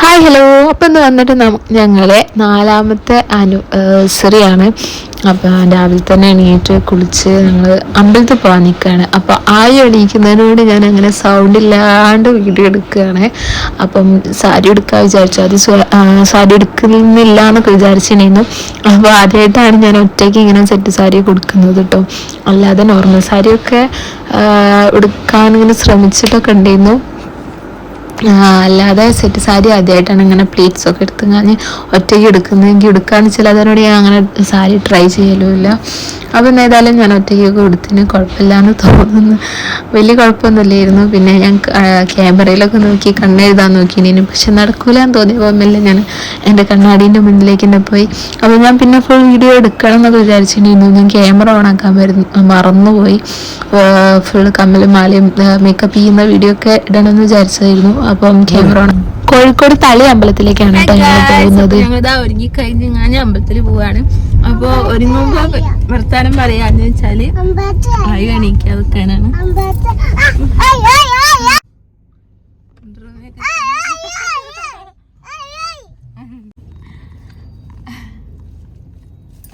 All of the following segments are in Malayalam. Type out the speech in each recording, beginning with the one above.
Hi hello. അപ്പം ഇന്ന് വന്നിട്ട് ഞങ്ങളെ 4ാമത്തെ ആനിവേഴ്സറിയാണ്. അപ്പം രാവിലെ തന്നെ എണീറ്റ് കുളിച്ച് ഞങ്ങൾ അമ്പലത്തിൽ പോകാൻ നിൽക്കുകയാണ്. അപ്പോൾ എണീക്കുന്നതിനോട് ഞാൻ അങ്ങനെ സൗണ്ട് ഇല്ലാണ്ട് വീഡിയോ എടുക്കുകയാണ്. അപ്പം സാരി എടുക്കാൻ വിചാരിച്ചു. അത് സാരി എടുക്കുന്നില്ല എന്നൊക്കെ വിചാരിച്ചിരുന്നു. അപ്പോൾ ആദ്യമായിട്ടാണ് ഞാൻ ഒറ്റയ്ക്ക് ഇങ്ങനെ സെറ്റ് സാരി കൊടുക്കുന്നത് കേട്ടോ. അല്ലാതെ നോർമൽ സാരിയൊക്കെ എടുക്കാൻ ഇങ്ങനെ ശ്രമിച്ചിട്ടൊക്കെ ഉണ്ടായിരുന്നു. അല്ലാതെ സെറ്റ് സാരി ആദ്യമായിട്ടാണ് ഇങ്ങനെ പ്ലീറ്റ്സ് ഒക്കെ എടുത്ത് ഞാൻ ഒറ്റയ്ക്ക് എടുക്കുന്നതെങ്കിൽ എടുക്കാന്ന് വെച്ചാൽ അതിനോട് ഞാൻ അങ്ങനെ സാരി ട്രൈ ചെയ്യലുമില്ല. അപ്പം ഏതായാലും ഞാൻ ഒറ്റയ്ക്കൊക്കെ എടുത്തിന് കുഴപ്പമില്ലാന്ന് തോന്നുന്നു. വലിയ കുഴപ്പമൊന്നുമില്ലായിരുന്നു. പിന്നെ ഞാൻ ക്യാമറയിലൊക്കെ നോക്കി കണ്ണെഴുതാൻ നോക്കിയിരുന്നു. പക്ഷെ നടക്കൂലെന്ന് തോന്നിയപ്പോഴല്ല ഞാൻ എൻ്റെ കണ്ണാടീൻ്റെ മുന്നിലേക്ക് തന്നെ പോയി. അപ്പോൾ ഞാൻ പിന്നെ ഫുൾ വീഡിയോ എടുക്കണം എന്നൊക്കെ വിചാരിച്ചിട്ടുണ്ടായിരുന്നു. ഞാൻ ക്യാമറ ഓണാക്കാൻ മറന്നുപോയി. ഫുൾ കമ്മലും മാലയും മേക്കപ്പ് ചെയ്യുന്ന വീഡിയോ ഒക്കെ ഇടണമെന്ന് വിചാരിച്ചായിരുന്നു. അപ്പം ക്യാമറ ഓൺ കോഴിക്കോട് തളി അമ്പലത്തിലേക്കാണ് കേട്ടോ ഞങ്ങൾ പോകുന്നത്. ഞങ്ങളിതാ ഒരുങ്ങി കഴിഞ്ഞ് ഞാൻ അമ്പലത്തിൽ പോവാണ്. അപ്പൊ ഒരുങ്ങുമ്പോ വർത്താനം പറയാന്ന് വെച്ചാല് ആയി എണീക്കാൻ വെക്കാനാണ്.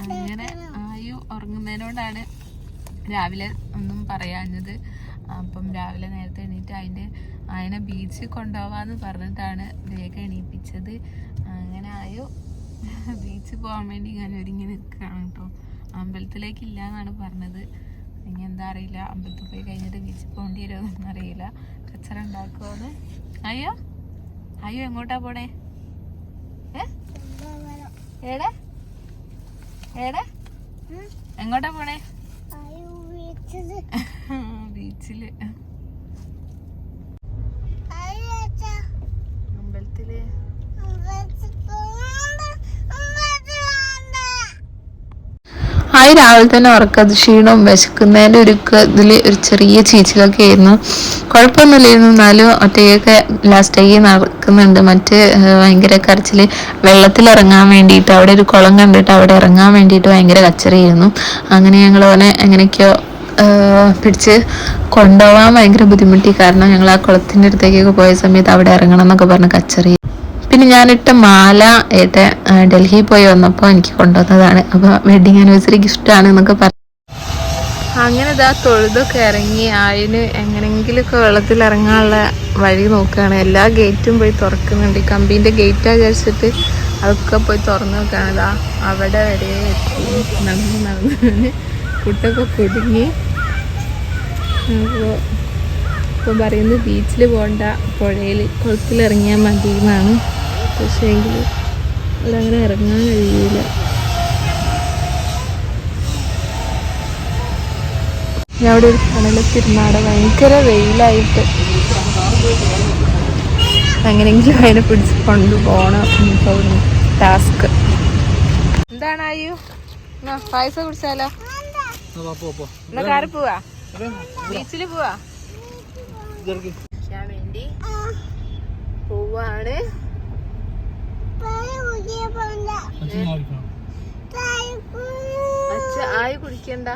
അങ്ങനെ ആയു ഉറങ്ങുന്നതിനോടാണ് രാവിലെ ഒന്നും പറയാഞ്ഞത്. അപ്പം രാവിലെ നേരത്തെ എണീറ്റ് അതിനെ ബീച്ചിൽ കൊണ്ടുപോവാന്ന് പറഞ്ഞിട്ടാണ് വേഗം എണീപ്പിച്ചത്. അങ്ങനെ ആയോ ബീച്ചിൽ പോകാൻ വേണ്ടി ഞാൻ ഒരുങ്ങി നിൽക്കുകയാണ് കേട്ടോ. അമ്പലത്തിലേക്ക് ഇല്ല എന്നാണ് പറഞ്ഞത്. ഇനി എന്താ അറിയില്ല, അമ്പലത്തിൽ പോയി കഴിഞ്ഞിട്ട് ബീച്ചിൽ പോകേണ്ടി വരുമോന്നൊന്നും അറിയില്ല. കച്ചറ ഉണ്ടാക്കുമോന്ന്. അയ്യോ എങ്ങോട്ടാ പോണേ? ഏടെ എങ്ങോട്ടാ പോണേ? ബീച്ചില് അമ്പലത്തില് രാവിലെ തന്നെ ഉറക്കത് ക്ഷീണവും വിശക്കുന്നതിൻ്റെ ഇതിൽ ഒരു ചെറിയ ചീച്ചിലൊക്കെ ആയിരുന്നു. കുഴപ്പമൊന്നുമില്ലായിരുന്നു. എന്നാലും ഒറ്റയൊക്കെ ലാസ്റ്റേക്ക് നടക്കുന്നുണ്ട്. ഭയങ്കര കരച്ചിൽ. വെള്ളത്തിലിറങ്ങാൻ വേണ്ടിയിട്ട് അവിടെ ഒരു കുളം കണ്ടിട്ട് അവിടെ ഇറങ്ങാൻ വേണ്ടിയിട്ട് ഭയങ്കര കച്ചറയായിരുന്നു. അങ്ങനെ ഞങ്ങൾ അവനെ എങ്ങനെയൊക്കെയോ പിടിച്ച് കൊണ്ടുപോകാൻ ഭയങ്കര ബുദ്ധിമുട്ടി. കാരണം ഞങ്ങൾ ആ കുളത്തിൻ്റെ അടുത്തേക്കൊക്കെ പോയ സമയത്ത് അവിടെ ഇറങ്ങണം എന്നൊക്കെ പറഞ്ഞ് കച്ചറി. പിന്നെ ഞാനിട്ട മാല ഡൽഹി പോയി വന്നപ്പോൾ എനിക്ക് കൊണ്ടുവന്നതാണ്. അപ്പോൾ വെഡിങ് ആനിവേഴ്സറി ഗിഫ്റ്റാണ് എന്നൊക്കെ പറഞ്ഞു. അങ്ങനെ ഇതാ തൊഴുതൊക്കെ ഇറങ്ങി ആയിന് എങ്ങനെങ്കിലുമൊക്കെ വെള്ളത്തിൽ ഇറങ്ങാനുള്ള വഴി നോക്കുകയാണ്. എല്ലാ ഗേറ്റും പോയി തുറക്കുന്നുണ്ട്. കമ്പീൻ്റെ ഗേറ്റാ വിചാരിച്ചിട്ട് അതൊക്കെ പോയി തുറന്നു നോക്കുകയാണ്. ഇതാ അവിടെ വരെ എത്തി. നടന്ന് കുട്ടൊക്കെ കുടുങ്ങി. അപ്പോൾ പറയുന്നത് ബീച്ചിൽ പോകണ്ട, പുഴയിൽ കുളത്തിലിറങ്ങിയാൽ മതി എന്നാണ്. പക്ഷേ എങ്കിൽ അതങ്ങനെ ഇറങ്ങാൻ കഴിയില്ല. ഞാൻ അവിടെ ഒരു കടലത്തിരുന്നാട ഭയങ്കര വെയിലായിട്ട് എങ്ങനെയെങ്കിലും അതിനെ പിടിച്ച് കൊണ്ടുപോകണം. ഇപ്പോൾ ടാസ്ക് എന്താണ്? ആയു പായസം കുടിച്ചാലോ? എന്നാ കാറ് പോവാ, ബീച്ചിൽ പോവാ വേണ്ടി പോവാണ്. ആയി കുടിക്കണ്ട.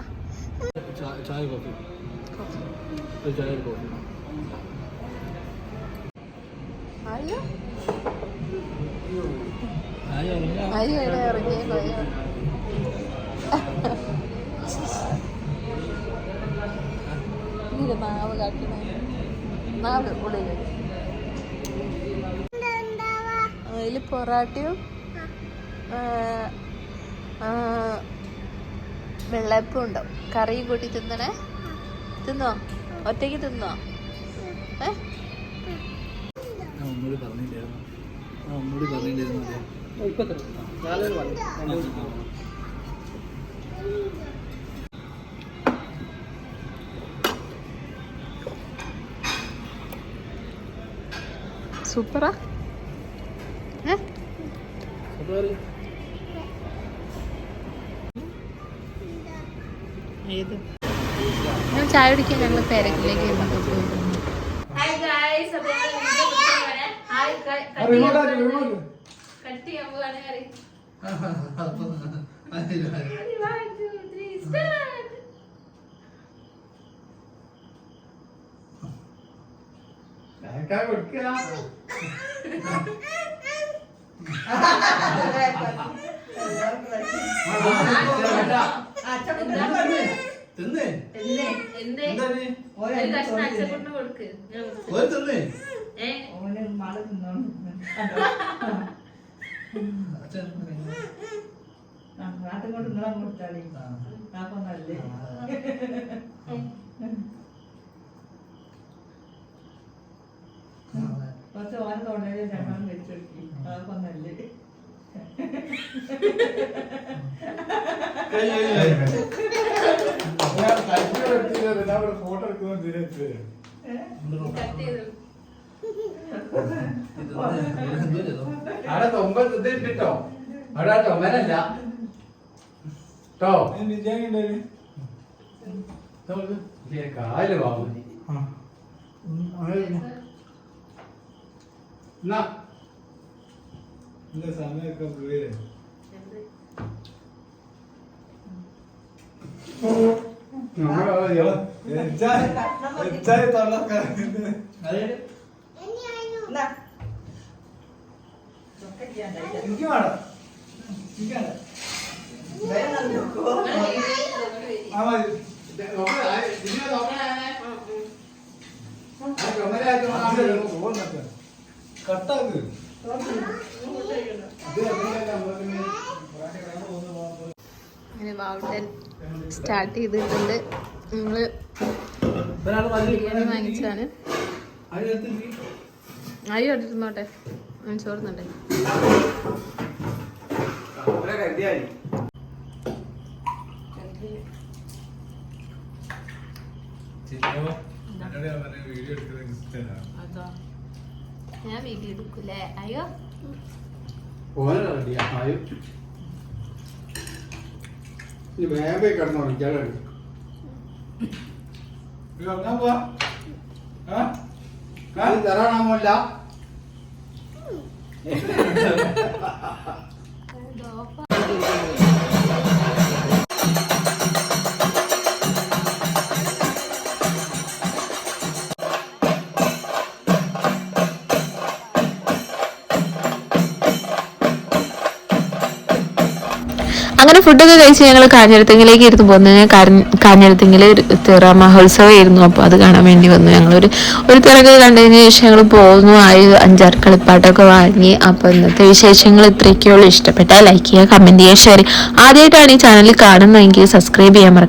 ആയി ഇറങ്ങിയ പോയോ? നാവ് കാട്ടണ നാവ് ഉള്ളിൽ അതിൽ പൊറാട്ടയും വെള്ളയപ്പവും ഉണ്ടാവും. കറിയും കൂട്ടി തിന്നണേ. തിന്നോ? ഒറ്റയ്ക്ക് തിന്നോ? സൂപ്പറാ. ഞാൻ ചായ കുടിക്കാൻ ഞങ്ങൾ പേരക്കിലേക്ക് കട്ട് ചെയ്യാൻ പോവാണ്. തിന്നേ എന്തേ എന്താണ് ഒരു കഷ്ണം അച്ഛൻ കൊടുക്ക് ഒരു തിന്നേ നാട്ടിൽ കൊണ്ട് നിങ്ങളെ കൊടുത്താളി അപ്പൊ നല്ലേ കുറച്ച് ഓരോ തൊണ്ടയിൽ രണ്ടാം വെച്ചെടുക്കി അപ്പൊ നല്ലേ ഫോട്ടോ എടുക്കുന്ന അവിടെ തൊമ്പത് ഇതിട്ടോ അവിടെ ചുമരല്ല കേട്ടോ കാല് വാങ്ങി സമയൊക്കെ പോയേ എനിക്ക് വേണം കട്ടാക്ക് അങ്ങനെ ബാവുട്ടൻ സ്റ്റാർട്ട് ചെയ്തിട്ടുണ്ട്. നമ്മള് ബിരിയാണി വാങ്ങിച്ചാണ്. അയ്യോ എടുത്തിരുന്നോട്ടെ, ഞാൻ ചോറുന്നുണ്ടേ. ഞാൻ വീഡിയോ എടുക്കൂലേ? അയ്യോ വേഗം കിടന്നോ എനിക്കാളെ തരാണല്ല അങ്ങനെ ഫുഡൊക്കെ കഴിച്ച് ഞങ്ങൾ കാഞ്ഞിരത്തെങ്ങിലേക്ക് ഇരുന്ന് പോകുന്നത്. കാഞ്ഞിരത്തെങ്ങിൽ തിറ മഹോത്സവമായിരുന്നു. അപ്പോൾ അത് കാണാൻ വേണ്ടി വന്നു. ഞങ്ങളൊരു തിറക്ക് കണ്ടതിന് ശേഷം ഞങ്ങൾ പോകുന്നു. 5-6 കളിപ്പാട്ടൊക്കെ വാങ്ങി. അപ്പോൾ ഇന്നത്തെ വിശേഷങ്ങൾ ഇത്രയൊക്കെയുള്ളൂ. ഇഷ്ടപ്പെട്ടാൽ ലൈക്ക് ചെയ്യുക, കമൻറ്റ് ചെയ്യുക, ഷെയർ ചെയ്യുക. ആദ്യമായിട്ടാണ് ഈ ചാനൽ കാണുന്നതെങ്കിൽ സബ്സ്ക്രൈബ് ചെയ്യാൻ മറക്കുക.